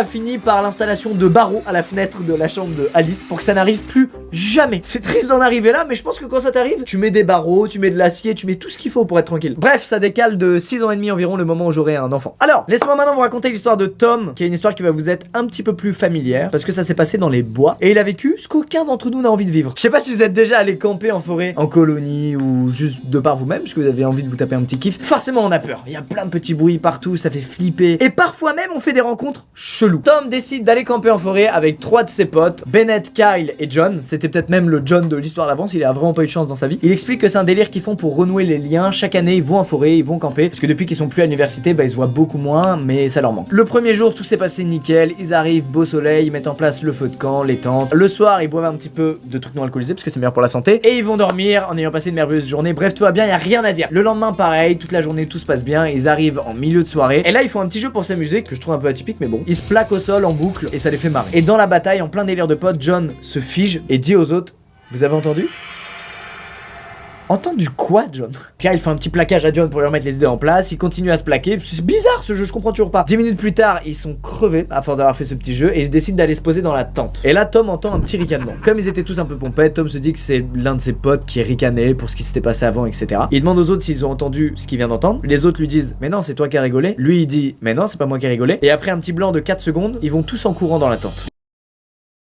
a fini par l'installation de barreaux à la fenêtre de la chambre de Alice pour que ça n'arrive plus jamais. C'est triste d'en arriver là, mais je pense que quand ça t'arrive, tu mets des barreaux, tu mets de l'acier, tu mets tout ce qu'il faut pour être tranquille. Bref, ça décale de 6 ans et demi environ le moment où j'aurai un enfant. Alors, laissez-moi maintenant vous raconter l'histoire de Tom, qui est une histoire qui va vous être un petit peu plus familière, parce que ça s'est passé dans les bois, et il a vécu ce qu'aucun d'entre nous n'a envie de vivre. Je sais pas si vous êtes déjà allé camper en forêt, en colonie, ou juste de par vous-même, parce que vous avez envie de vous taper un petit kiff. Forcément, on a peur. Il y a plein de petits bruits partout, ça fait flipper, et parfois même, on fait des rencontres cheloues. Tom décide d'aller camper en forêt avec 3 de ses potes, Bennett, Kyle et John. C'était peut-être même le John de l'histoire d'avance, il a vraiment pas eu de chance dans sa vie. Il explique que c'est un délire qu'ils font pour renouer les liens. Chaque année, ils vont en forêt, ils vont camper, parce que depuis qu'ils sont plus à l'université, bah ils se voient beaucoup moins, mais ça leur manque. Le premier jour, tout s'est passé nickel, ils arrivent, beau soleil, ils mettent en place le feu de camp, les tentes. Le soir, ils boivent un petit peu de trucs non alcoolisés, parce que c'est meilleur pour la santé, et ils vont dormir en ayant passé une merveilleuse journée. Bref, tout va bien, y a rien à dire. Le lendemain, pareil, toute la journée, tout se passe bien, ils arrivent en milieu de soirée, et là, ils font un petit jeu pour s'amuser, que je trouve un peu atypique, mais bon. Ils se plaquent au sol en boucle, et ça les fait marrer. Et dans la bataille, en plein délire de potes, John se fige et dit aux autres: vous avez entendu? Entendu quoi, John? Kyle fait un petit plaquage à John pour lui remettre les idées en place, il continue à se plaquer, c'est bizarre ce jeu, je comprends toujours pas. 10 minutes plus tard, ils sont crevés à force d'avoir fait ce petit jeu et ils se décident d'aller se poser dans la tente. Et là, Tom entend un petit ricanement. Comme ils étaient tous un peu pompettes, Tom se dit que c'est l'un de ses potes qui ricanait pour ce qui s'était passé avant, etc. Il demande aux autres s'ils ont entendu ce qu'il vient d'entendre. Les autres lui disent: mais non, c'est toi qui as rigolé. Lui, il dit: mais non, c'est pas moi qui ai rigolé. Et après un petit blanc de 4 secondes, ils vont tous en courant dans la tente.